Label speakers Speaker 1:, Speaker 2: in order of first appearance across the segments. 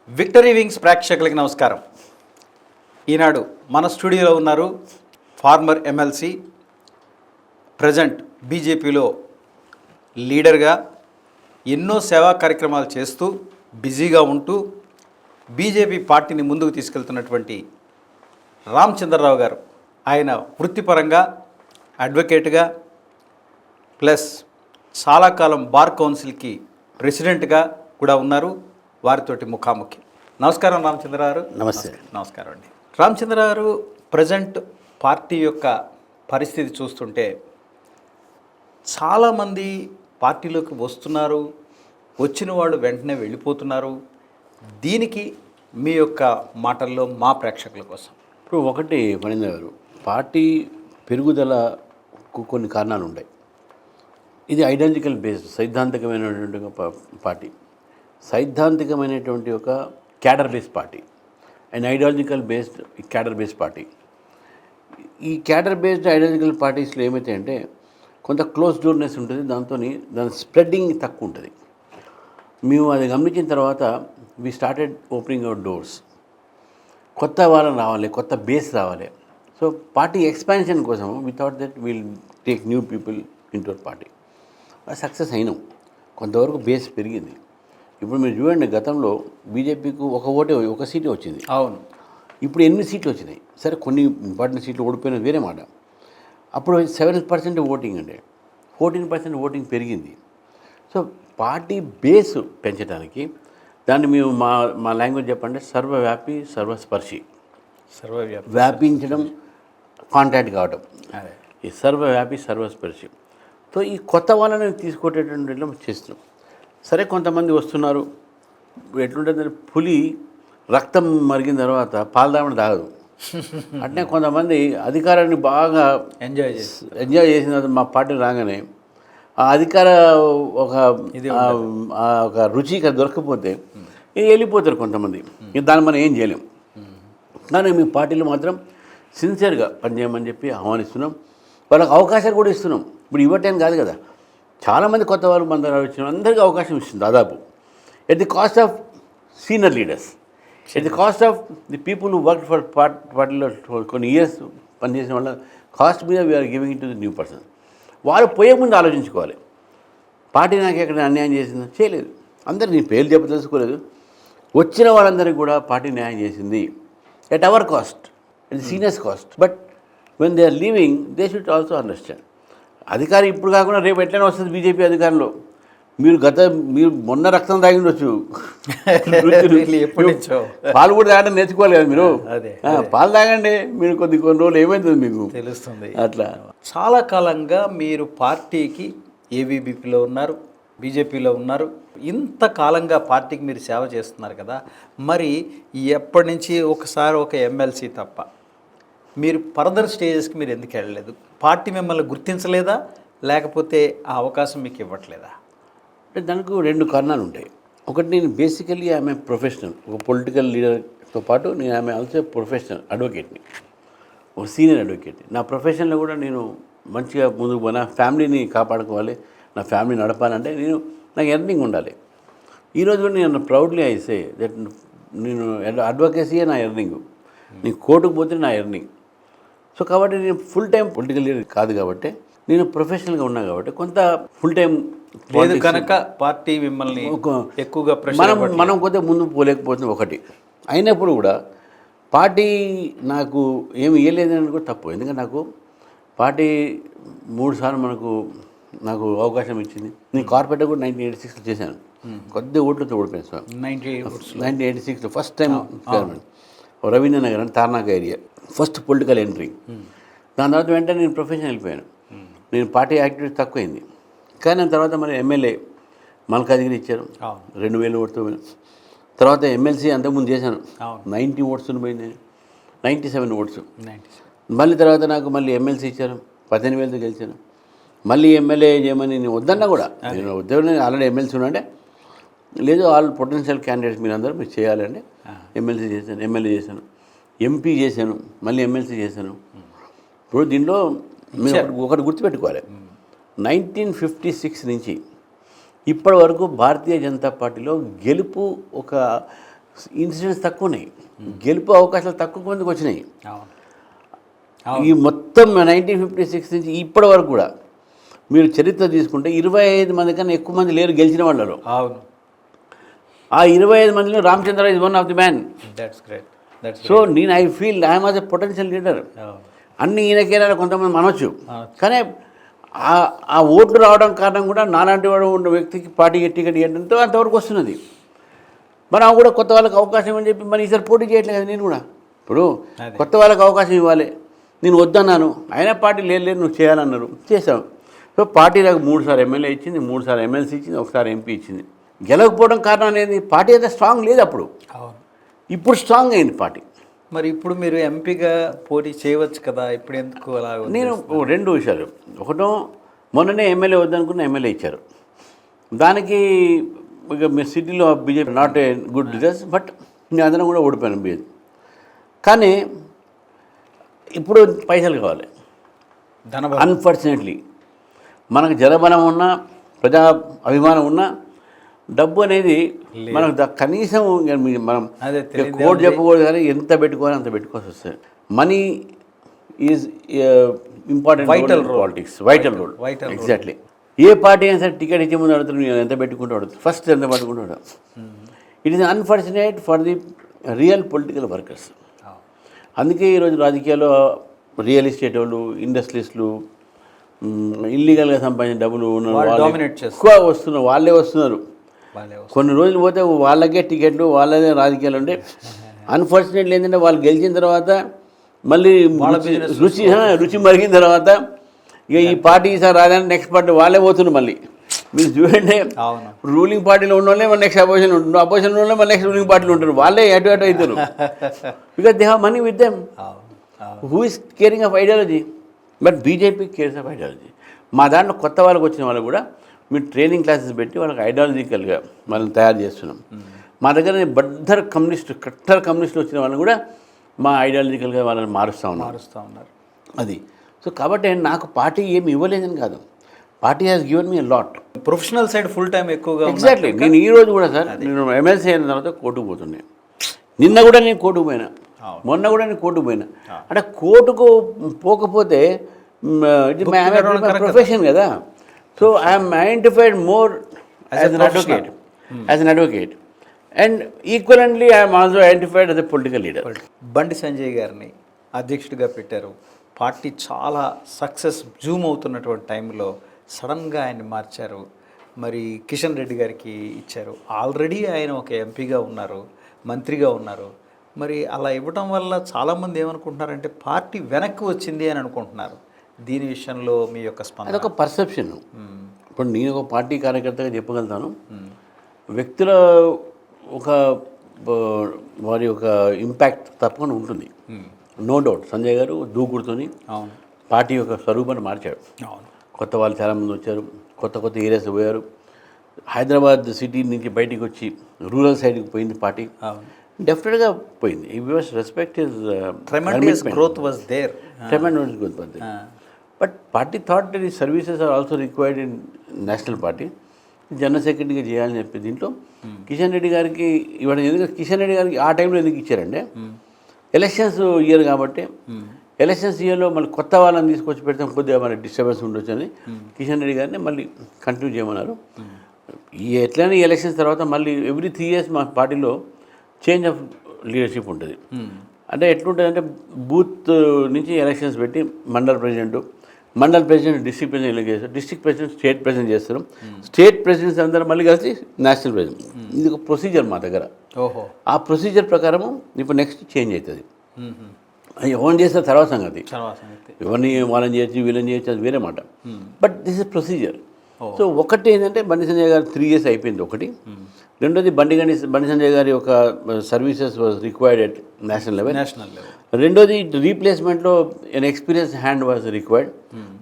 Speaker 1: Victory wings ప్రేక్షకులకి నమస్కారం. ఈనాడు మన స్టూడియోలో ఉన్నారు ఫార్మర్ ఎమ్మెల్సీ, ప్రజెంట్ బీజేపీలో లీడర్గా ఎన్నో సేవా కార్యక్రమాలు చేస్తూ బిజీగా ఉంటూ బీజేపీ పార్టీని ముందుకు తీసుకెళ్తున్నటువంటి రామచంద్రరావు గారు. ఆయన వృత్తిపరంగా అడ్వకేట్గా ప్లస్ చాలా కాలం బార్ కౌన్సిల్కి ప్రెసిడెంట్గా కూడా ఉన్నారు. వారితోటి ముఖాముఖి. నమస్కారం రామచంద్ర గారు.
Speaker 2: నమస్తే.
Speaker 1: నమస్కారం అండి. రామచంద్ర గారు, ప్రజెంట్ పార్టీ యొక్క పరిస్థితి చూస్తుంటే చాలామంది పార్టీలోకి వస్తున్నారు, వచ్చిన వాళ్ళు వెంటనే వెళ్ళిపోతున్నారు. దీనికి మీ యొక్క మాటల్లో మా ప్రేక్షకుల కోసం.
Speaker 2: ఇప్పుడు ఒకటి మణింద్ర గారు, పార్టీ పెరుగుదలకు కొన్ని కారణాలు ఉన్నాయి. ఇది ఐడియాలజికల్ బేస్డ్, సైద్ధాంతికమైనటువంటి ఒక పార్టీ, సైద్ధాంతికమైనటువంటి ఒక cadre based party and ideological based cadre based party. ఈ క్యాడర్ బేస్డ్ ఐడియాలజికల్ పార్టీస్లో ఏమైతే అంటే కొంత క్లోజ్ డోర్నెస్ ఉంటుంది, దాని స్ప్రెడ్డింగ్ తక్కువ ఉంటుంది. మేము అది గమనించిన తర్వాత we started opening our doors. కొత్త వాళ్ళని రావాలి, కొత్త బేస్ రావాలి. సో పార్టీ ఎక్స్పాన్షన్ కోసం we thought that will take new people into our party. Success అయినాం, కొంతవరకు బేస్ పెరిగింది. ఇప్పుడు మీరు చూడండి, గతంలో బీజేపీకి ఒక సీటే వచ్చింది.
Speaker 1: అవును.
Speaker 2: ఇప్పుడు 8 సీట్లు వచ్చినాయి. సరే, కొన్ని ఇంపార్టెంట్ సీట్లు ఓడిపోయిన వేరే మాట. అప్పుడు 7% ఓటింగ్ అండి, 14% ఓటింగ్ పెరిగింది. సో పార్టీ బేస్ పెంచడానికి దాన్ని మేము మా లాంగ్వేజ్ చెప్పండి, సర్వవ్యాపి సర్వస్పర్శి. వ్యాపించడం, కాంటాక్ట్ కావడం, ఈ సర్వవ్యాపి సర్వస్పర్శి. సో ఈ కొత్త వాళ్ళని తీసుకొచ్చేటువంటి చేస్తున్నాం. సరే, కొంతమంది వస్తున్నారు. ఎట్లుంటుందంటే పులి రక్తం మరిగిన తర్వాత పాలు తాగడం తాగదు. అట్నే కొంతమంది అధికారాన్ని బాగా ఎంజాయ్ చేసిన తర్వాత మా పార్టీ రాగానే ఆ అధికార ఒక రుచి దొరకకపోతే వెళ్ళిపోతారు కొంతమంది. దాన్ని మనం ఏం చేయలేం. కానీ మీ పార్టీలో మాత్రం సిన్సియర్గా పనిచేయమని చెప్పి ఆహ్వానిస్తున్నాం. వాళ్ళకి అవకాశాలు కూడా ఇస్తున్నాం. ఇప్పుడు ఇవ్వటం కాదు కదా, చాలామంది కొత్త వాళ్ళు మన దగ్గర వచ్చిన అందరికీ అవకాశం ఇస్తుంది దాదాపు. At the cost of senior leaders, at the cost of the people who work for పార్టీలో కొన్ని ఇయర్స్ పనిచేసిన వాళ్ళ కాస్ట్ మీద we're giving it to the new person. వాళ్ళు పోయే ముందు ఆలోచించుకోవాలి, పార్టీ నాకు ఎక్కడ అన్యాయం చేసిందో. చేయలేదు. అందరూ నీ పేర్లు తెలుసుకోలేదు. వచ్చిన వాళ్ళందరికీ కూడా పార్టీ న్యాయం చేసింది at our cost, at the seniors cost. But when they are leaving they should also understand. అధికారం ఇప్పుడు కాకుండా రేపు ఎట్లయినా వస్తుంది బీజేపీ అధికారంలో. మీరు మొన్న రక్తం తాగిండొచ్చు, పాలు కూడా తాగడం నేర్చుకోవాలి కదా మీరు. పాలు తాగండి, మీరు కొన్ని రోజులు ఏమవుతుంది మీకు తెలుస్తుంది. అట్లా
Speaker 1: చాలా కాలంగా మీరు పార్టీకి ఏబీవీపీలో ఉన్నారు, బీజేపీలో ఉన్నారు. ఇంతకాలంగా పార్టీకి మీరు సేవ చేస్తున్నారు కదా, మరి ఎప్పటి నుంచి ఒకసారి ఒక ఎమ్మెల్సీ తప్ప మీరు ఫర్దర్ స్టేజెస్కి మీరు ఎందుకు వెళ్ళలేదు? పార్టీ మిమ్మల్ని గుర్తించలేదా, లేకపోతే ఆ అవకాశం మీకు ఇవ్వట్లేదా?
Speaker 2: అంటే దానికి 2 కారణాలు ఉంటాయి. ఒకటి, నేను బేసికలీ ఆమె ప్రొఫెషనల్, ఒక పొలిటికల్ లీడర్తో పాటు నేను ఆమె ఆల్సో ప్రొఫెషనల్ అడ్వకేట్ని, ఒక సీనియర్ అడ్వకేట్ని. నా ప్రొఫెషన్లో కూడా నేను మంచిగా ముందుకు పోయి నా ఫ్యామిలీని కాపాడుకోవాలి, నా ఫ్యామిలీ నడపాలంటే నాకు ఎర్నింగ్ ఉండాలి. ఈరోజు కూడా నేను ప్రౌడ్లీ ఐసే దట్ నేను అడ్వకేసీయే నా ఎర్నింగ్. నేను కోర్టుకు పోతే నా ఎర్నింగ్. సో కాబట్టి నేను ఫుల్ టైం పొలిటికల్ లీడర్ కాదు కాబట్టి, నేను ప్రొఫెషనల్గా ఉన్నా కాబట్టి కొంత ఫుల్ టైం
Speaker 1: లేదు కనుక పార్టీ మిమ్మల్ని ఎక్కువగా
Speaker 2: మనం కొద్దిగా ముందు పోలేకపోతుంది ఒకటి. అయినప్పుడు కూడా పార్టీ నాకు ఏమి ఇవ్వలేదని కూడా తప్పు. ఎందుకంటే నాకు పార్టీ 3 సార్లు నాకు అవకాశం ఇచ్చింది. నేను కార్పొరేటర్ కూడా 1986లో చేశాను. కొద్ది ఓట్లతో ఓడిపోయాను సార్. 1986లో first time government Ravindra Nagar అని Tarnaka area, first political entry. దాని తర్వాత వెంటనే నేను ప్రొఫెషన్ వెళ్ళిపోయాను. నేను పార్టీ యాక్టివిటీ తక్కువైంది. కానీ దాని తర్వాత మరి ఎమ్మెల్యే మల్కాజ్గిరి ఇచ్చారు, 2000 ఓట్తో. తర్వాత ఎమ్మెల్సీ అంతకుముందు చేశాను, 90 ఓట్స్ పోయింది, 97 ఓట్స్. మళ్ళీ తర్వాత నాకు మళ్ళీ ఎమ్మెల్సీ ఇచ్చారు, 18,000తో గెలిచాను. మళ్ళీ ఎమ్మెల్యే చేయమని నేను వద్దన్నా కూడా, నేను వద్దని ఆల్రెడీ ఎమ్మెల్సీ ఉన్నాంటే లేదు, ఆల్ పొటెన్షియల్ క్యాండిడేట్స్ మీరు చేయాలంటే ఎమ్మెల్సీ చేశాను, ఎమ్మెల్యే చేశాను, ఎంపీ చేశాను, మళ్ళీ ఎమ్మెల్సీ చేశాను. ఇప్పుడు దీంట్లో మీరు ఒకటి గుర్తుపెట్టుకోవాలి, 1956 నుంచి ఇప్పటి వరకు భారతీయ జనతా పార్టీలో గెలుపు ఒక ఇన్సిడెంట్స్ తక్కువ ఉన్నాయి, గెలుపు అవకాశాలు తక్కువ మందికి వచ్చినాయి.
Speaker 1: అవును.
Speaker 2: ఈ మొత్తం 1956 నుంచి ఇప్పటి వరకు కూడా మీరు చరిత్ర తీసుకుంటే 25 మంది కన్నా ఎక్కువ మంది లేరు గెలిచిన వాళ్ళలో.
Speaker 1: అవును.
Speaker 2: ఆ 25 మందిలో Ramachandra is one of the man.
Speaker 1: That's great.
Speaker 2: So నేను I feel I'm was a potential leader. అన్ని ఈయనకేనా కొంతమంది అనొచ్చు, కానీ ఆ ఓట్లు రావడం కారణం కూడా నాలాంటి వాడు ఉన్న వ్యక్తికి పార్టీ టికెట్ ఇవ్వడంతో అంతవరకు వస్తున్నది. మనం కూడా కొత్త వాళ్ళకి అవకాశం అని చెప్పి మరి ఈసారి పోటీ చేయట్లేదు కదా. నేను కూడా ఇప్పుడు కొత్త వాళ్ళకి అవకాశం ఇవ్వాలి, నేను వద్దన్నాను, అయినా పార్టీ లేదు నువ్వు చేయాలన్నారు, చేసాం. సో పార్టీ నాకు 3 సార్లు ఎమ్మెల్యే ఇచ్చింది, 3 సార్లు ఎమ్మెల్సీ ఇచ్చింది, 1 సారి ఎంపీ ఇచ్చింది. గెలవకపోవడం కారణం అనేది పార్టీ అయితే స్ట్రాంగ్ లేదు అప్పుడు. ఇప్పుడు స్ట్రాంగ్ అయింది పార్టీ.
Speaker 1: మరి ఇప్పుడు మీరు ఎంపీగా పోటీ చేయవచ్చు కదా, ఇప్పుడు ఎందుకు అలా?
Speaker 2: నేను 2 విషయాలు. ఒకటో మొన్ననే ఎమ్మెల్యే వద్దనుకున్న ఎమ్మెల్యే ఇచ్చారు. దానికి ఇక మీ సిటీలో BJP not a good results, but నేను అందరం కూడా ఓడిపోయాను బీజేపీ. కానీ ఇప్పుడు పైసలు కావాలి. అన్ఫార్చునేట్లీ మనకు జనబలం ఉన్నా ప్రజా అభిమానం ఉన్నా డబ్బు అనేది మనకు కనీసం మనం కోడ్ చెప్పకూడదు, కానీ ఎంత పెట్టుకోవాలి అంత పెట్టుకోవాల్సి వస్తుంది. Money is important, vital role. Exactly. ఏ పార్టీ అయినా సరే టికెట్ ఇచ్చే ముందు అడుగుతారు నేను ఎంత పెట్టుకుంటూ అడుగుతారు, ఫస్ట్ ఎంత పట్టుకుంటాడు. It is unfortunate for the real political workers. అందుకే ఈరోజు రాజకీయాల్లో రియల్ ఎస్టేట్ వాళ్ళు, ఇండస్ట్రీస్లు, ఇల్లీగల్గా సంపాదించిన డబ్బులు ఉన్న వాళ్ళు ఎక్కువ వస్తున్నారు, వాళ్ళే వస్తున్నారు. కొన్ని రోజులు పోతే వాళ్ళకే టికెట్లు, వాళ్ళదే రాజకీయాలు ఉంటే అన్ఫార్చునేట్లీ ఏంటంటే వాళ్ళు గెలిచిన తర్వాత మళ్ళీ రుచి మరిగిన తర్వాత ఇక ఈ పార్టీ ఈసారి రాదని నెక్స్ట్ పార్టీ వాళ్ళే పోతున్నారు. మళ్ళీ మీరు చూడండి, రూలింగ్ పార్టీలో ఉన్న వాళ్ళే మన నెక్స్ట్ అపోజిషన్ ఉంటుంది, అపోజిషన్ ఉన్న వాళ్ళే మన నెక్స్ట్ రూలింగ్ పార్టీలో ఉంటారు, వాళ్ళే అటు అవుతారు. Because they have money with them. Who is caring of ideology? But BJP cares of ideology. మా దాంట్లో కొత్త వాళ్ళకి వచ్చిన వాళ్ళు కూడా మీరు ట్రైనింగ్ క్లాసెస్ పెట్టి వాళ్ళకి ఐడియాలజికల్గా వాళ్ళని తయారు చేస్తున్నాం. మా దగ్గర కట్టర్ కమ్యూనిస్టులు వచ్చిన వాళ్ళని కూడా మా ఐడియాలజికల్గా వాళ్ళని మారుస్తూ ఉన్నారు. అది. సో కాబట్టి నాకు పార్టీ ఏమి ఇవ్వలేదని కాదు, party has given me lot.
Speaker 1: Professional side full time ఎక్కువగా.
Speaker 2: ఎగ్జాక్ట్లీ. నేను ఈ రోజు కూడా సార్, నేను ఎమ్మెల్సీ అయిన తర్వాత కోర్టుకు పోతుండే. నిన్న కూడా నేను కోర్టుకు పోయినా, మొన్న కూడా నేను కోర్టుకు పోయినా. అంటే కోర్టుకు పోకపోతే ఇది ప్రొఫెషన్ కదా. So I'm identified more as an advocate and equivalently I'm also identified as a political leader.
Speaker 1: Bandi Sanjay గారిని అధ్యక్షుడిగా పెట్టారు. పార్టీ చాలా సక్సెస్ జూమ్ అవుతున్నటువంటి టైంలో సడన్గా ఆయన్ని మార్చారు. మరి కిషన్ రెడ్డి గారికి ఇచ్చారు. ఆల్రెడీ ఆయన ఒక ఎంపీగా ఉన్నారు, మంత్రిగా ఉన్నారు. మరి అలా ఇవ్వడం వల్ల చాలామంది ఏమనుకుంటున్నారంటే పార్టీ వెనక్కి వచ్చింది అని అనుకుంటున్నారు. దీని విషయంలో మీ యొక్క స్పందన?
Speaker 2: అదొక పర్సెప్షన్. ఇప్పుడు నేను ఒక పార్టీ కార్యకర్తగా చెప్పగలుగుతాను, వ్యక్తుల ఒక వారి యొక్క ఇంపాక్ట్ తప్పకుండా ఉంటుంది. నో డౌట్ సంజయ్ గారు దూకుడుతోని పార్టీ యొక్క స్వరూపాన్ని మార్చాడు. కొత్త వాళ్ళు చాలామంది వచ్చారు, కొత్త ఏరియాస్ పోయారు. హైదరాబాద్ సిటీ నుంచి బయటికి వచ్చి రూరల్ సైడ్కి పోయింది పార్టీ, డెఫినెట్గా పోయింది. He was respect his
Speaker 1: tremendous growth was there.
Speaker 2: Tremendous growth was there. But party thought that ఈ services are also required in national party. General సెక్రటరీగా చేయాలని చెప్పి దీంట్లో కిషన్ రెడ్డి గారికి ఇవ్వడం. ఎందుకంటే కిషన్ రెడ్డి గారికి ఆ టైంలో ఎందుకు ఇచ్చారంటే ఎలక్షన్స్ ఇయర్ కాబట్టి, ఎలక్షన్స్ ఇయర్లో మళ్ళీ కొత్త వాళ్ళని తీసుకొచ్చి పెడితే కొద్దిగా మన డిస్టర్బెన్స్ ఉండొచ్చు అని కిషన్ రెడ్డి గారిని మళ్ళీ కంటిన్యూ చేయమన్నారు. ఈ ఎట్లయినా ఎలక్షన్స్ తర్వాత మళ్ళీ ఎవ్రీ 3 years మా పార్టీలో చేంజ్ ఆఫ్ లీడర్షిప్ ఉంటుంది. అంటే ఎట్లుంటుందంటే బూత్ నుంచి ఎలక్షన్స్ పెట్టి mandal president district president elect చేస్తారు, డిస్ట్రిక్ట్ ప్రెసిడెంట్ స్టేట్ ప్రెసిడెంట్ చేస్తారు, స్టేట్ ప్రెసిడెంట్స్ అందరూ మళ్ళీ కలిసి నేషనల్ ప్రెసిడెంట్. ఇది ఒక ప్రొసీజర్ మా దగ్గర. ఆ ప్రొసీజర్ ప్రకారము ఇప్పుడు నెక్స్ట్ చేంజ్ అవుతుంది. ఎవరిని చేస్తారు తర్వాత సంగతి, ఎవరిని వాళ్ళని చేయొచ్చు వీళ్ళని చేయొచ్చు, అది వేరే మాట. But this is procedure. So ఒకటి ఏంటంటే బండి సంజయ్ గారు 3 years అయిపోయింది ఒకటి. రెండోది బండి సంజయ్ గారి యొక్క services was required at national level. రెండోది రీప్లేస్మెంట్లో an experience hand was required.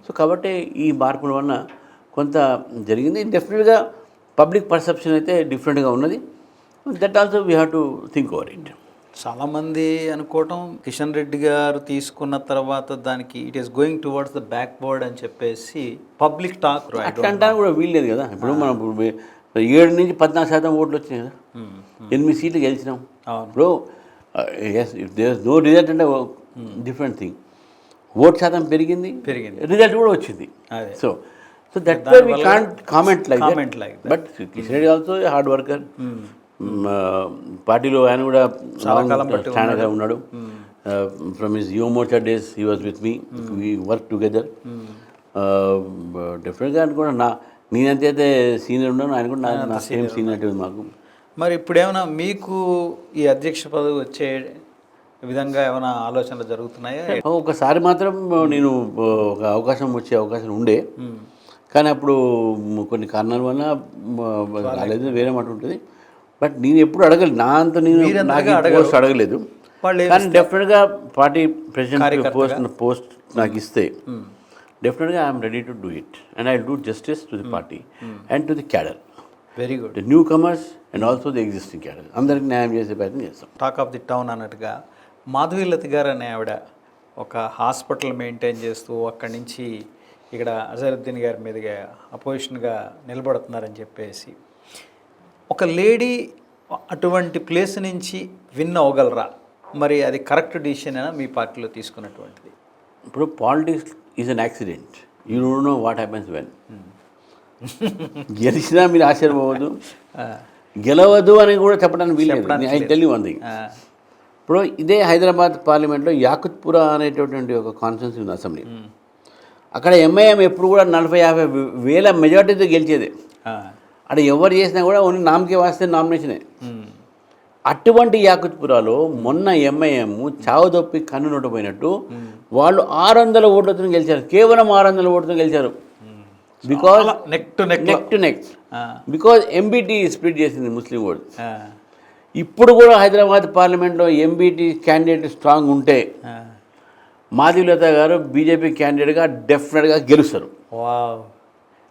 Speaker 2: So కాబట్టి ఈ మార్పుల వలన కొంత జరిగింది. డెఫినెట్గా పబ్లిక్ పర్సెప్షన్ అయితే డిఫరెంట్గా ఉన్నది. That also we have to think over it.
Speaker 1: చాలామంది అనుకోవటం కిషన్ రెడ్డి గారు తీసుకున్న తర్వాత దానికి it is going towards the backward అని చెప్పేసి పబ్లిక్ టాక్.
Speaker 2: అట్లా అంటాను కూడా వీల్లేదు కదా. ఇప్పుడు మనం 7 నుంచి 14% ఓట్లు వచ్చినాయి కదా. 8 సీట్లు గెలిచినాం.
Speaker 1: అవును.
Speaker 2: ఇప్పుడు yes if there no result అంటే డిఫరెంట్ థింగ్. ఓట్ శాతం పెరిగింది, రిజల్ట్ కూడా వచ్చింది. So that way we can't comment like that. But Kishan Reddy also hard worker. పార్టీలో ఆయన కూడా స్టాండర్గా ఉన్నాడు. From his Yuva Morcha days he was with me, we work together. డెఫినెట్గా ఆయన కూడా నేనంతే సీనియర్ ఉన్నాను, ఆయన కూడా నా సేమ్ సీనియర్ ఉంది మాకు.
Speaker 1: మరి ఇప్పుడు ఏమైనా మీకు ఈ అధ్యక్ష పదవి వచ్చే విధంగా ఏమైనా ఆలోచనలు జరుగుతున్నాయా?
Speaker 2: ఒకసారి మాత్రం నేను ఒక వచ్చే అవకాశం ఉండే, కానీ అప్పుడు కొన్ని కారణాల వల్ల రాలేదు, వేరే మాట ఉంటుంది. బట్ నేను ఎప్పుడు అడగలేదు, నా అంత నేను పోస్ట్ అడగలేదు. కానీ డెఫినెట్గా పార్టీ ప్రెసిడెంట్ పోస్ట్ నాకు ఇస్తే డెఫినెట్గా I'm ready to do it and I do justice to the party and to the cadre.
Speaker 1: Very good.
Speaker 2: The new comers and also the existing cadre, అందరికి న్యాయం చేసే ప్రయత్నం చేస్తాం.
Speaker 1: టాక్ ఆఫ్ ది టౌన్ అన్నట్టుగా మాధవీలత గారు అనే ఆవిడ ఒక హాస్పిటల్ మెయింటైన్ చేస్తూ అక్కడి నుంచి ఇక్కడ అజరుద్దీన్ గారి మీదుగా అపోజిషన్గా నిలబడుతున్నారని చెప్పేసి, ఒక లేడీ అటువంటి ప్లేస్ నుంచి విన్ అవ్వగలరా? మరి అది కరెక్ట్ డిసిషన్ అయినా మీ పార్టీలో తీసుకున్నటువంటిది?
Speaker 2: ఇప్పుడు politics is an accident, you don't know what happens when. గెలిచినా మీరు ఆశ్చర్యపోవద్దు, గెలవద్దు అని కూడా చెప్పడానికి వీలేదు. I tell you one thing. ఇప్పుడు ఇదే హైదరాబాద్ పార్లమెంట్లో యాకుత్పురా అనేటటువంటి ఒక కాన్స్టిట్యున్సీ ఉంది అసెంబ్లీ. అక్కడ ఎంఐఎం ఎప్పుడు కూడా 40-50 వేల మెజార్టీతో గెలిచేదే. అక్కడ ఎవరు చేసినా కూడా ఓన్లీ నామకే వాస్తే నామినేషనే. అటువంటి యాకుత్పురాలో మొన్న ఎంఐఎం చావుదొప్పి కన్ను నొట్టపోయినట్టు వాళ్ళు 600 ఓట్లతో గెలిచారు, కేవలం 600 ఓట్లతో గెలిచారు. Because neck to neck because MBT split చేసింది ముస్లిం ఓట్. ఇప్పుడు కూడా హైదరాబాద్ పార్లమెంట్లో ఎంబీటీ క్యాండిడేట్ స్ట్రాంగ్ ఉంటే మాధవీలత గారు బీజేపీ క్యాండిడేట్గా డెఫినెట్గా గెలుస్తారు.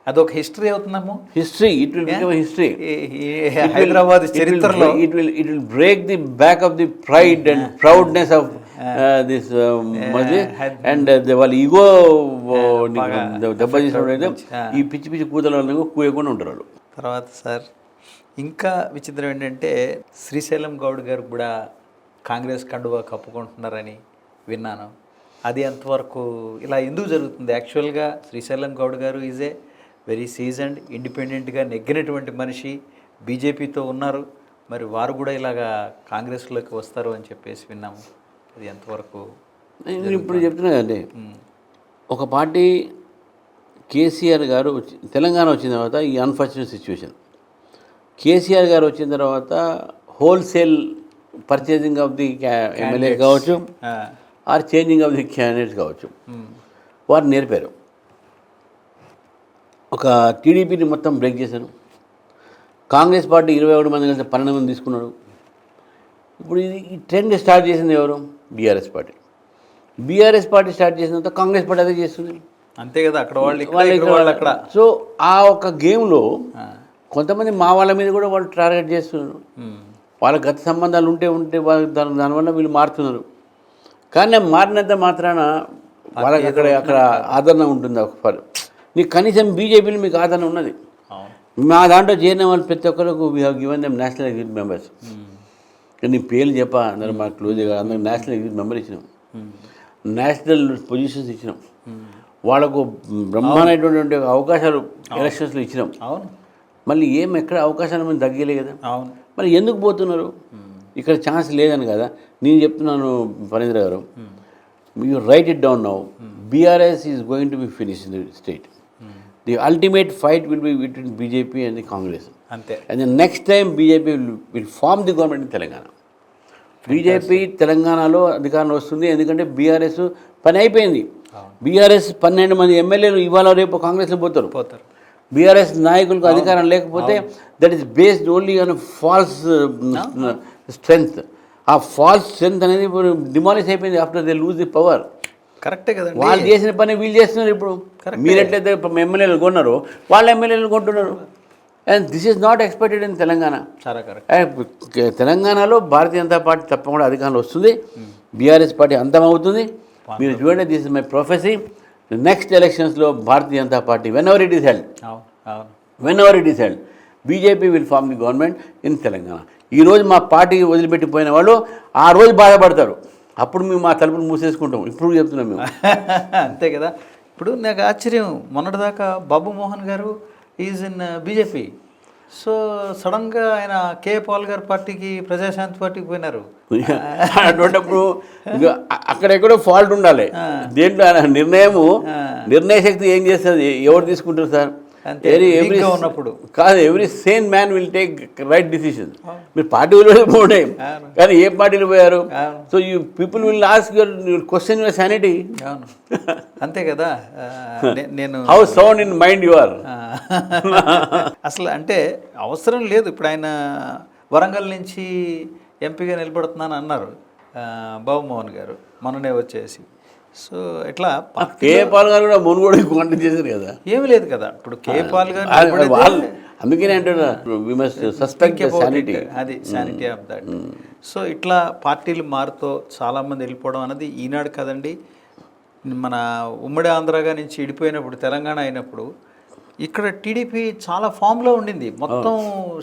Speaker 1: అదొక హిస్టరీ అవుతుందేమో.
Speaker 2: History, it will become history.
Speaker 1: Hyderabad చరిత్రలో
Speaker 2: it will break the back of the pride and proudness of this masjid and వాళ్ళ ఈగో దెబ్బ తీసినప్పుడు ఈ పిచ్చి పిచ్చి కూతలు కూయకుండా ఉంటారు వాళ్ళు.
Speaker 1: తర్వాత సార్ ఇంకా విచిత్రం ఏంటంటే శ్రీశైలం గౌడ్ గారు కూడా కాంగ్రెస్ కండువా కప్పుకుంటున్నారని విన్నాను. అది ఎంతవరకు ఇలా ఎందుకు జరుగుతుంది? యాక్చువల్గా శ్రీశైలం గౌడ్ గారు ఈజ్ ఏ వెరీ సీజన్డ్, ఇండిపెండెంట్గా నెగ్గినటువంటి మనిషి, బీజేపీతో ఉన్నారు. మరి వారు కూడా ఇలాగా కాంగ్రెస్లోకి వస్తారు అని చెప్పేసి విన్నాము. అది ఎంతవరకు?
Speaker 2: నేను ఇప్పుడు చెప్తున్నా కదండి, ఒక పార్టీ కేసీఆర్ గారు తెలంగాణ వచ్చిన తర్వాత ఈ అన్ఫార్చునేట్ సిచ్యువేషన్, కేసీఆర్ గారు వచ్చిన తర్వాత wholesale purchasing of the MLA కావచ్చు or changing of the candidates కావచ్చు, వారు నేర్పారు. ఒక టీడీపీని మొత్తం బ్రేక్ చేశారు. కాంగ్రెస్ పార్టీ 21 మంది కలిసి 12 మంది తీసుకున్నాడు. ఇప్పుడు ఈ ట్రెండ్ స్టార్ట్ చేసింది ఎవరు? BRS party. BRS party start చేసిన తర్వాత కాంగ్రెస్ పార్టీ అదే చేస్తుంది.
Speaker 1: అంతే కదా, అక్కడ వాళ్ళు అక్కడ.
Speaker 2: సో ఆ ఒక గేమ్లో కొంతమంది మా వాళ్ళ మీద కూడా వాళ్ళు టార్గెట్ చేస్తున్నారు. వాళ్ళ గత సంబంధాలు ఉంటే వాళ్ళు దానివల్ల వీళ్ళు మారుతున్నారు. కానీ మారినంత మాత్రాన వాళ్ళకి అక్కడ ఆదరణ ఉంటుంది. ఒక నీకు కనీసం బీజేపీలో మీకు ఆదరణ ఉన్నది. మా దాంట్లో చేరిన వాళ్ళు ప్రతి ఒక్కరికి we have given them national executive members. నీ పేర్లు చెప్పా, అందరూ మాకు క్లోజ్గా అందరికి నేషనల్ ఎగ్జిక్యూటివ్ మెంబర్ ఇచ్చినాం, నేషనల్ పొజిషన్స్ ఇచ్చినాం, వాళ్ళకు బ్రహ్మాండమైనటువంటి అవకాశాలు ఎలక్షన్స్లో ఇచ్చినాం. అవును, మళ్ళీ ఎక్కడ అవకాశాలు మేము తగ్గలే కదా. అవును, మరి ఎందుకు పోతున్నారు? ఇక్కడ ఛాన్స్ లేదని కదా నేను చెప్తున్నాను. ఫణీంద్ర గారు, you write it down now. BRS is going to be finish in the state. The ultimate fight will be between BJP and the Congress. అంతే. And the next time BJP will form the government in Telangana. BJP తెలంగాణలో అధికారంలో వస్తుంది, ఎందుకంటే BRS పని అయిపోయింది. BRS 12 మంది ఎమ్మెల్యేలు ఇవాళ రేపు కాంగ్రెస్లో పోతారు. బీఆర్ఎస్ నాయకులకు అధికారం లేకపోతే that is based only on false strength. ఆ ఫాల్స్ స్ట్రెంగ్త్ అనేది ఇప్పుడు డిమాలిష్ అయిపోయింది after they lose the power. కరెక్టే కదా, వాళ్ళు చేసిన పని వీళ్ళు చేస్తున్నారు. ఇప్పుడు మీరు ఎట్లయితే ఎమ్మెల్యేలు కొన్నారో వాళ్ళ ఎమ్మెల్యేలు కొంటున్నారు. And this is not expected in Telangana. చాలా కరెక్ట్. తెలంగాణలో భారతీయ జనతా పార్టీ తప్పకుండా అధికారంలో వస్తుంది, బీఆర్ఎస్ పార్టీ అంతమవుతుంది. మీరు చూడండి, this is my prophecy. Next ఎలక్షన్స్లో Bharatiya Janata Party whenever it is held BJP will form the government in Telangana. ఈరోజు మా పార్టీ వదిలిపెట్టిపోయిన వాళ్ళు ఆ రోజు బాధపడతారు, అప్పుడు మేము మా తలుపులు మూసేసుకుంటాం. ఇప్పుడు చెప్తున్నాం మేము.
Speaker 1: అంతే కదా. ఇప్పుడు నాకు ఆశ్చర్యం, మొన్నటిదాకా బాబు మోహన్ గారు ఈజ్ ఇన్ బీజేపీ, సో సడన్గా ఆయన కే పాల్ గారి పార్టీకి, ప్రజాశాంతి పార్టీకి పోయినారు.
Speaker 2: అటువంటిప్పుడు అక్కడెక్కడో ఫాల్ట్ ఉండాలి దేంట్లో. నిర్ణయ శక్తి ఏం చేస్తుంది, ఎవరు తీసుకుంటారు సార్?
Speaker 1: ఉన్నప్పుడు
Speaker 2: కాదు, every sane man will take right decision. మీరు పార్టీ పోండి, కానీ ఏ పార్టీలు పోయారు? So you people will ask your question your sanity.
Speaker 1: అంతే కదా. నేను
Speaker 2: how sound in mind you are.
Speaker 1: అసలు అంటే అవసరం లేదు. ఇప్పుడు ఆయన వరంగల్ నుంచి ఎంపీగా నిలబడుతున్నాను అన్నారు బాబుమోహన్ గారు మొన్ననే వచ్చేసి. సో ఇట్లా
Speaker 2: కే పాల్ గారు కూడా మునుగోడు కాంటాక్ట్ చేశారు కదా.
Speaker 1: ఏమి లేదు కదా. ఇప్పుడు కే పాల్ గారు
Speaker 2: అందుకనే అంటున్నారు వి మస్ట్ సస్పెక్ట్ శానిటీ,
Speaker 1: అది శానిటీ ఆఫ్ దట్. సో ఇట్లా పార్టీలు మారుతూ చాలామంది వెళ్ళిపోవడం అనేది ఈనాడు కదండి. మన ఉమ్మడి ఆంధ్రగా నుంచి విడిపోయినప్పుడు, తెలంగాణ అయినప్పుడు ఇక్కడ టీడీపీ చాలా ఫామ్లో ఉండింది. మొత్తం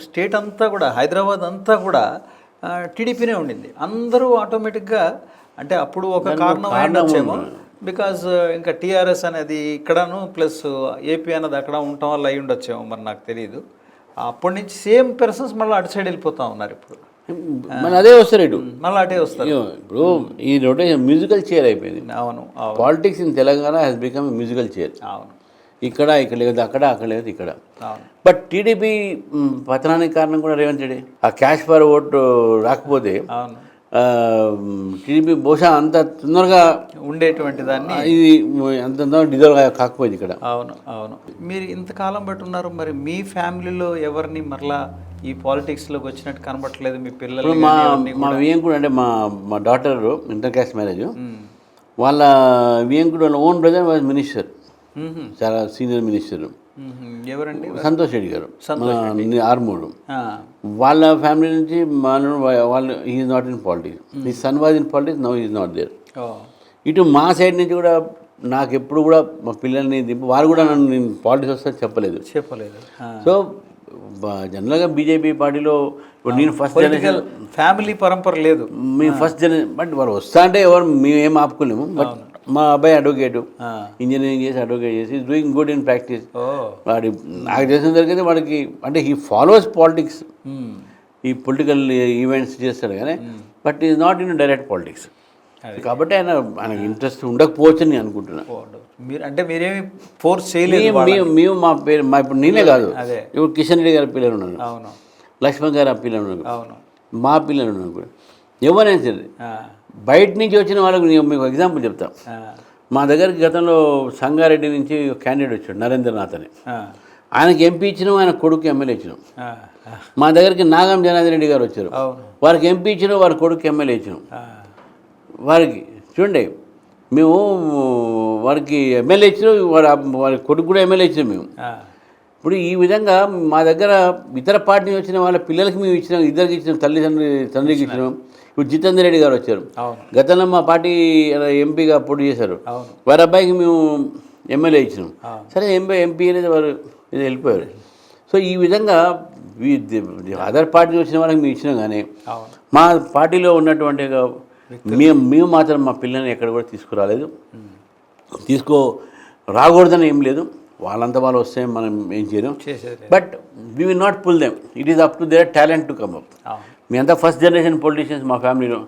Speaker 1: స్టేట్ అంతా కూడా, హైదరాబాద్ అంతా కూడా టీడీపీనే ఉండింది. అందరూ ఆటోమేటిక్గా, అంటే అప్పుడు ఒక కారణం అయ్యిండొచ్చేమో, బికాజ్ ఇంకా టీఆర్ఎస్ అనేది ఇక్కడను ప్లస్ ఏపీ అన్నది అక్కడ ఉండటం వల్ల అయి ఉండొచ్చేమో, మరి నాకు తెలియదు. అప్పటి నుంచి సేమ్ పర్సన్స్ మళ్ళీ అటు సైడ్ వెళ్ళిపోతూ ఉన్నారు. ఇప్పుడు
Speaker 2: మన అదే వస్తారు, ఇటు
Speaker 1: మళ్ళీ అటే వస్తారు.
Speaker 2: ఇప్పుడు ఈ రొటేషన్ మ్యూజికల్ చైర్ అయిపోయింది.
Speaker 1: అవును,
Speaker 2: politics in Telangana has become musical chair.
Speaker 1: అవును,
Speaker 2: ఇక్కడ లేదు, అక్కడ లేదు, ఇక్కడ.
Speaker 1: అవును.
Speaker 2: బట్ టీడీపీ పతనానికి కారణం కూడా రేవంత్ రెడ్డి. ఆ క్యాష్ ఫర్ ఓటు రాకపోతే
Speaker 1: అవును,
Speaker 2: టీడీపీ బహుశా అంత తొందరగా
Speaker 1: ఉండేటువంటి దాన్ని
Speaker 2: ఇది అంత డిజాల్వ్ కాకపోయింది ఇక్కడ.
Speaker 1: అవును, అవును. మీరు ఇంతకాలం బట్టి ఉన్నారు, మరి మీ ఫ్యామిలీలో ఎవరిని మరలా ఈ పాలిటిక్స్లోకి వచ్చినట్టు కనబట్టలేదు? మీ పిల్లలు,
Speaker 2: మా వియంకుడు అంటే మా డాటర్ ఇంటర్ క్యాస్ట్ మ్యారేజ్, వాళ్ళ వియంకుడు వాళ్ళ ఓన్ బ్రదర్ వాజ్ మినిస్టర్, చాలా సీనియర్ మినిస్టర్.
Speaker 1: ఎవరండి?
Speaker 2: సంతోష్ రెడ్డి గారు, ఆర్మూరు. వాళ్ళ ఫ్యామిలీ నుంచి వాళ్ళు ఈజ్ నాట్ ఇన్ పాలిటిక్స్. ఈ son was in politics, now is not there. ఇటు మా సైడ్ నుంచి కూడా నాకు ఎప్పుడు కూడా మా పిల్లల్ని వారు కూడా నన్ను నేను పాలిటిక్స్ వస్తే చెప్పలేదు. సో జనరల్గా బీజేపీ పార్టీలో ఇప్పుడు నేను ఫస్ట్ జనరేషన్,
Speaker 1: ఫ్యామిలీ పరంపర లేదు,
Speaker 2: మీ ఫస్ట్ జనరేషన్. బట్ వారు వస్తా అంటే ఎవరు మేమేం ఆపుకోలేము. బట్ మా అబ్బాయి అడ్వకేటు, ఇంజనీరింగ్ చేసి అడ్వకేట్ చేసి డూయింగ్ గుడ్ ఇన్ ప్రాక్టీస్. వాడి నాకు తెలిసిన జరిగితే వాడికి అంటే హీ ఫాలోస్ పాలిటిక్స్, ఈ పొలిటికల్ ఈవెంట్స్ చేస్తాడు కానీ, but is not in direct politics. కాబట్టి ఆయనకు ఇంట్రెస్ట్ ఉండకపోవచ్చు అని అనుకుంటున్నాను.
Speaker 1: మీరు అంటే మీరేమి ఫోర్స్ చేయలేదు?
Speaker 2: మేము మా ఇప్పుడు నేనే కాదు, ఇప్పుడు కిషన్ రెడ్డి గారి పిల్లలు ఉన్నారు, లక్ష్మణ్ గారు ఆ పిల్లలు ఉన్నారు, మా పిల్లలు ఉన్నారు కూడా. ఎవరైనా సరే బయట నుంచి వచ్చిన వాళ్ళకు మీకు ఎగ్జాంపుల్ చెప్తా. మా దగ్గరికి గతంలో సంగారెడ్డి నుంచి క్యాండిడేట్ వచ్చాడు, నరేంద్రనాథ్ అని. ఆయనకి ఎంపీ ఇచ్చినాం, ఆయన కొడుకు ఎమ్మెల్యే ఇచ్చినాం. మా దగ్గరికి నాగం జనార్దన్ రెడ్డి గారు వచ్చారు, వారికి ఎంపీ ఇచ్చినాం, వారి కొడుకు ఎమ్మెల్యే ఇచ్చినాం. వారికి చూడండి, మేము వారికి ఎమ్మెల్యే ఇచ్చినాం, వారి కొడుకు కూడా ఎమ్మెల్యే ఇచ్చినాం మేము. ఇప్పుడు ఈ విధంగా మా దగ్గర ఇతర పార్టీ వచ్చిన వాళ్ళ పిల్లలకి మేము ఇచ్చినాం, ఇద్దరికి ఇచ్చినాం, తండ్రికి ఇచ్చినాం. ఇప్పుడు జితేందర్ రెడ్డి గారు వచ్చారు, గతంలో మా పార్టీ ఎంపీగా పోటీ చేశారు, వారి అబ్బాయికి మేము ఎమ్మెల్యే ఇచ్చినాం. సరే ఎంపీ అనేది వారు వెళ్ళిపోయారు. సో ఈ విధంగా అదర్ పార్టీ వచ్చిన వాళ్ళకి మేము ఇచ్చినాం. కానీ మా పార్టీలో ఉన్నటువంటి మేము మాత్రం మా పిల్లల్ని ఎక్కడ కూడా తీసుకురాలేదు, రాకూడదని ఏం లేదు. వాళ్ళంతా వాళ్ళు వస్తే మనం ఏం చేయలేం. But we will not pull them, it is up to their talent to come up. మీ అంతా ఫస్ట్ జనరేషన్ పొలిటీషియన్స్ మా ఫ్యామిలీలో,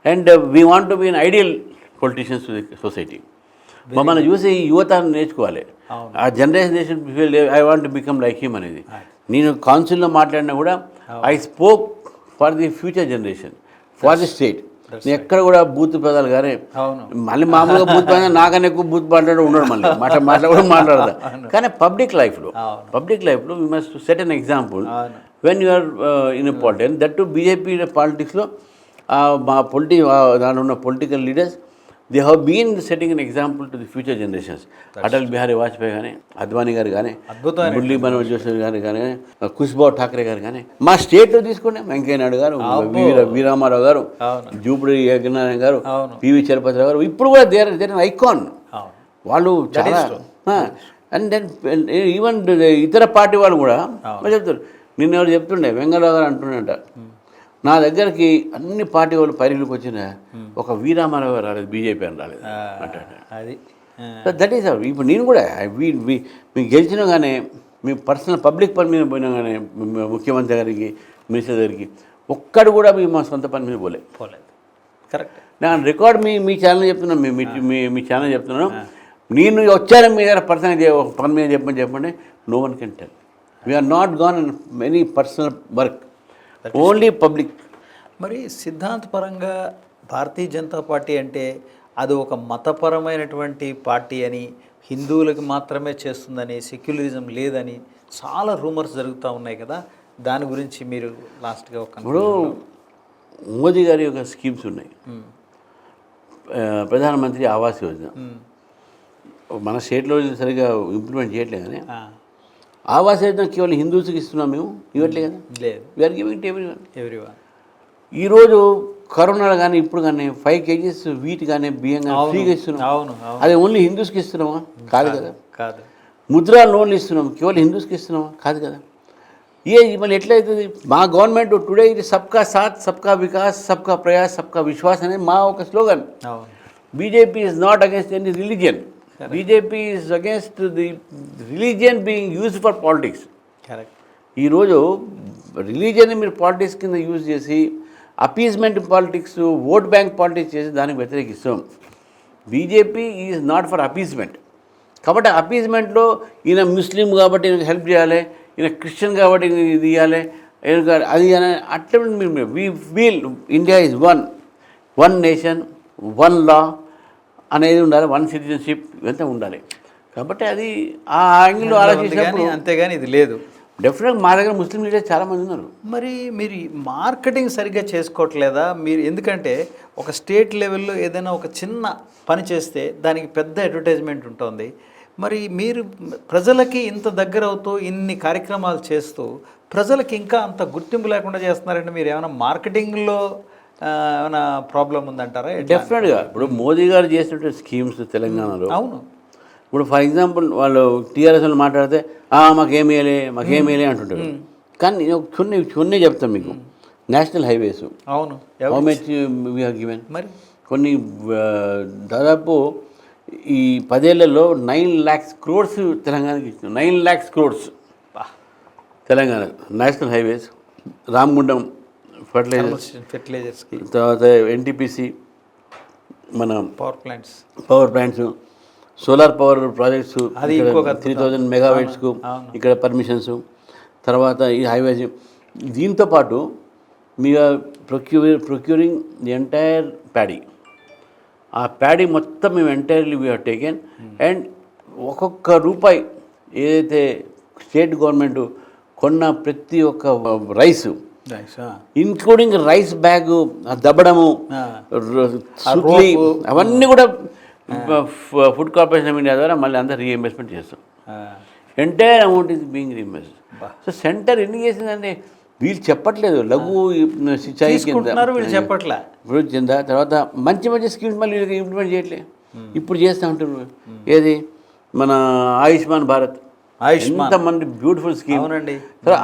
Speaker 2: and we want to be an ideal politicians to the society. మమ్మల్ని చూసి యువత నేర్చుకోవాలి. ఆ generation I want to become like him అనేది. నేను కౌన్సిల్లో మాట్లాడినా కూడా I spoke for the future generation, for the state. నేను ఎక్కడ కూడా బూత్ పదాలు కానీ, మళ్ళీ మామూలుగా బూత్ పదాలు నాకన్నా ఎక్కువ బూత్ మాట్లాడు ఉండడు, మళ్ళీ మాట్లాడదా. కానీ పబ్లిక్ లైఫ్లో we must set an example when you are in politics. That to BJP పాలిటిక్స్లో మా దాంట్లో ఉన్న political leaders, they have been setting an example to the future generations. Atal Bihari Vajpayee కానీ, అద్వానీ గారు కానీ, మురళీ మనోహర్ జోషి గారు కానీ, ఖుష్బూ ఠాక్రే గారు కానీ, మా స్టేట్లో తీసుకుంటే వెంకయ్య నాయుడు గారు, వీరామారావు గారు, జూపూడి యజ్ఞనారాయణ గారు, పివి చలపతిరావు గారు, ఇప్పుడు కూడా దేర్ ఐకాన్. వాళ్ళు చాలా. అండ్ దెన్ ఈవెన్ ఇతర పార్టీ వాళ్ళు కూడా చెప్తారు, నిన్న ఎవరు చెప్తుండే వెంగళరావు గారు అంటుండేట నా దగ్గరికి అన్ని పార్టీ వాళ్ళు పైరులకు వచ్చిన ఒక వీరామారావు గారు రాలేదు, బీజేపీ అని రాలేదు అంటే
Speaker 1: అది
Speaker 2: దట్ ఈస్ అవర్. ఇప్పుడు నేను కూడా మీకు గెలిచినా కానీ మీ పర్సనల్ పబ్లిక్ పని మీద పోయినా కానీ ముఖ్యమంత్రి గారికి మినిస్టర్ గారికి ఒక్కడు కూడా మా సొంత పని మీద
Speaker 1: పోలేదు. కరెక్ట్.
Speaker 2: నేను రికార్డ్ మీ ఛానల్ చెప్తున్నాను, మీ ఛానల్ చెప్తున్నాను. నేను వచ్చాను మీ దగ్గర పర్సనల్ పని మీద చెప్పండి. No one can tell. We're not gone in many personal work, only public.
Speaker 1: మరి సిద్ధాంతపరంగా భారతీయ జనతా పార్టీ అంటే అది ఒక మతపరమైనటువంటి పార్టీ అని, హిందువులకు మాత్రమే చేస్తుందని, సెక్యులరిజం లేదని చాలా రూమర్స్ జరుగుతూ ఉన్నాయి కదా, దాని గురించి మీరు లాస్ట్గా ఒక
Speaker 2: ఇప్పుడు మోదీ గారి యొక్క స్కీమ్స్ ఉన్నాయి. ప్రధానమంత్రి ఆవాస్ యోజన మన స్టేట్లో సరిగా ఇంప్లిమెంట్ చేయట్లేదు కానీ ఆవాస్ యోజన కేవలం హిందూస్కి ఇస్తున్నాం, మేము ఇవ్వట్లే కదా.
Speaker 1: లేదు,
Speaker 2: వీఆర్ గివింగ్ టు
Speaker 1: ఎవ్రీవన్.
Speaker 2: ఈరోజు కరోనాలో కానీ ఇప్పుడు కానీ 5 kgs వీట్ కానీ బియ్యం కానీ ఫ్రీగా ఇస్తున్నాం.
Speaker 1: అవును,
Speaker 2: అది ఓన్లీ హిందూస్కి ఇస్తున్నామా? కాదు కదా.
Speaker 1: కాదు.
Speaker 2: ముద్రా లోన్లు ఇస్తున్నాం, కేవలం హిందూస్కి ఇస్తున్నామా? కాదు కదా. మళ్ళీ ఎట్లయితుంది? మా గవర్నమెంట్ టుడే ఇది సబ్కా సాత్, సబ్కా వికాస్, సబ్కా ప్రయాస్, సబ్కా విశ్వాస్ అనేది మా ఒక slogan. BJP is not against any religion. BJP is against the religion being use for politics.
Speaker 1: Correct.
Speaker 2: ఈరోజు రిలీజియన్ని మీరు పాలిటిక్స్ కింద యూజ్ చేసి appeasement politics, vote bank politics చేసి దానికి వ్యతిరేకిస్తాం. BJP is not for appeasement. కాబట్టి అపీజ్మెంట్లో ఈయన ముస్లిం కాబట్టి ఈయనకు హెల్ప్ చేయాలి, ఈయన క్రిస్టియన్ కాబట్టి ఇది ఇవ్వాలి, అది అట్లా we feel India is one nation, one law అనేది ఉండాలి, వన్ సిటిజన్షిప్ ఇదంతా ఉండాలి. కాబట్టి అది ఆ యాంగిల్లో ఆలోచించినప్పుడు,
Speaker 1: అంతేగాని ఇది లేదు.
Speaker 2: డెఫినెట్గా మా దగ్గర ముస్లిం లీడర్స్ చాలామంది ఉన్నారు.
Speaker 1: మరి మీరు మార్కెటింగ్ సరిగ్గా చేసుకోవట్లేదా మీరు? ఎందుకంటే ఒక స్టేట్ లెవెల్లో ఏదైనా ఒక చిన్న పని చేస్తే దానికి పెద్ద అడ్వర్టైజ్మెంట్ ఉంటుంది. మరి మీరు ప్రజలకి ఇంత దగ్గర అవుతూ ఇన్ని కార్యక్రమాలు చేస్తూ ప్రజలకి ఇంకా అంత గుర్తింపు లేకుండా చేస్తున్నారంటే మీరు ఏమైనా మార్కెటింగ్లో ఏమైనా ప్రాబ్లం ఉందంటారా?
Speaker 2: డెఫినెట్గా ఇప్పుడు మోదీ గారు చేసినటువంటి స్కీమ్స్ తెలంగాణలో,
Speaker 1: అవును.
Speaker 2: ఇప్పుడు ఫర్ ఎగ్జాంపుల్ వాళ్ళు టీఆర్ఎస్ వాళ్ళు మాట్లాడితే మాకేమేలే అంటుంటారు. కానీ నేను కొన్ని చెప్తాను మీకు. నేషనల్ హైవేస్,
Speaker 1: అవును,
Speaker 2: how much we have given.
Speaker 1: మరి
Speaker 2: కొన్ని దాదాపు ఈ 10 ఏళ్లలో 9 lakhs crores తెలంగాణకి ఇచ్చిన 9 lakhs crores Telangana national highways, Ramagundam
Speaker 1: ఫెర్టిలైజర్స్కి,
Speaker 2: తర్వాత ఎన్టీపీసీ, మన
Speaker 1: power plants,
Speaker 2: solar power projects,
Speaker 1: అది
Speaker 2: 3000 మెగావాట్స్కు ఇక్కడ పర్మిషన్స్, తర్వాత ఈ హైవేస్. దీంతోపాటు మీరు ప్రొక్యూరింగ్ ది ఎంటైర్ ప్యాడీ. ఆ ప్యాడీ మొత్తం మేము entirely we have taken. And ఒక్కొక్క రూపాయి ఏదైతే స్టేట్ గవర్నమెంట్ కొన్న ప్రతి ఒక్క రైస్, ఇంక్లూడింగ్ రైస్ బ్యాగ్ దబ్బడము, సుట్లీ, అవన్నీ కూడా ఫుడ్ కార్పొరేషన్ ఆఫ్ ఇండియా ద్వారా మళ్ళీ అంతా రీఇన్వెస్ట్మెంట్ చేస్తాం. Entire amount is being reinvest. So centre ఎన్ని చేసిందంటే వీళ్ళు చెప్పట్లేదు, లఘు సిచాయి కింద తర్వాత మంచి మంచి స్కీమ్స్ మళ్ళీ ఇంప్లిమెంట్ చేయట్లేదు. ఇప్పుడు చేస్తూ ఉంటారు. ఏది మన ఆయుష్మాన్ భారత్, ఎంతమంది బ్యూటిఫుల్ స్కీమ్.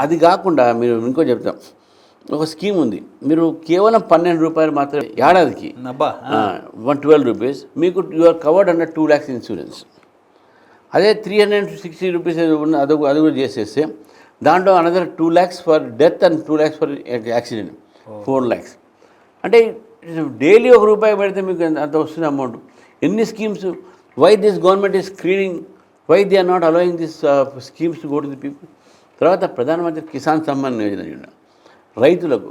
Speaker 2: అది కాకుండా మీరు ఇంకో చెప్తాం, ఒక స్కీమ్ ఉంది. మీరు కేవలం 12 రూపాయలు మాత్రమే ఏడాదికి, 112 రూపీస్, మీకు you are covered under 2 lakhs insurance. అదే 360 రూపీస్ అది కూడా చేసేస్తే దాంట్లో another 2 lakhs for death and 2 lakhs for accident, 4 lakhs. అంటే డైలీ 1 రూపాయి పెడితే మీకు అంత వస్తుంది అమౌంట్. ఎన్ని schemes. Why this government is screening, why they are not allowing this schemes to go to the people. తర్వాత ప్రధానమంత్రి కిసాన్ సమ్మాన్ యోజన రైతులకు,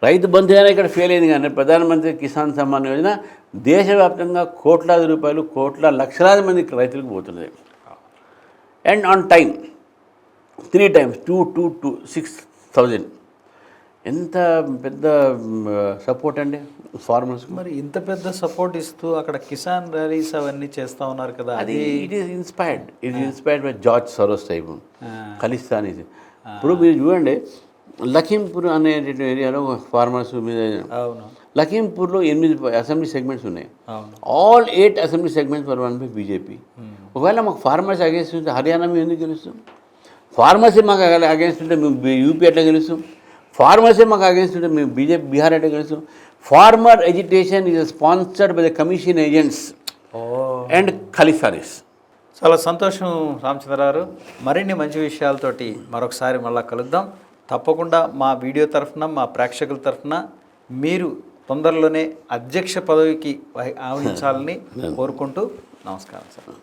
Speaker 2: రైతు బంధు అయినా ఇక్కడ ఫెయిల్ అయింది. కానీ ప్రధానమంత్రి కిసాన్ సమ్మాన్ యోజన దేశవ్యాప్తంగా కోట్లాది రూపాయలు, లక్షలాది మంది రైతులకు పోతున్నది. And on time 3 times 6,000. ఎంత పెద్ద సపోర్ట్ అండి ఫార్మర్స్.
Speaker 1: మరి ఇంత పెద్ద సపోర్ట్ ఇస్తూ అక్కడ కిసాన్ ర్యాలీస్ అవన్నీ చేస్తూ ఉన్నారు కదా,
Speaker 2: అది it is inspired by George Soros type Khalistani. ఇప్పుడు మీరు చూడండి, లఖీంపూర్ అనే ఏరియాలో ఫార్మర్స్ మీద, లఖీంపూర్లో 8 అసెంబ్లీ సెగ్మెంట్స్ ఉన్నాయి. All 8 assembly segments were one by BJP. ఒకవేళ మాకు ఫార్మర్స్ అగేన్స్ట్ హర్యానా మేము ఎందుకు గెలుస్తాం? ఫార్మసీ మాకు అగేన్స్ట్ ఉంటే మేము యూపీ ఎట్లా గెలుస్తాం, ఫార్మసీ మాకు అగేన్స్ట్ ఉంటే మేము బీహార్ ఎట్లా గెలుస్తాం. Farmer education is sponsored by the commission agents and ఖలీఫారీస్.
Speaker 1: చాలా సంతోషం రామచంద్రరావు. మరిన్ని మంచి విషయాలతోటి మరొకసారి మళ్ళీ కలుద్దాం. తప్పకుండా మా వీడియో తరఫున, మా ప్రేక్షకుల తరఫున మీరు తొందరలోనే అధ్యక్ష పదవికి ఆహ్వానించాలని కోరుకుంటూ నమస్కారం సార్.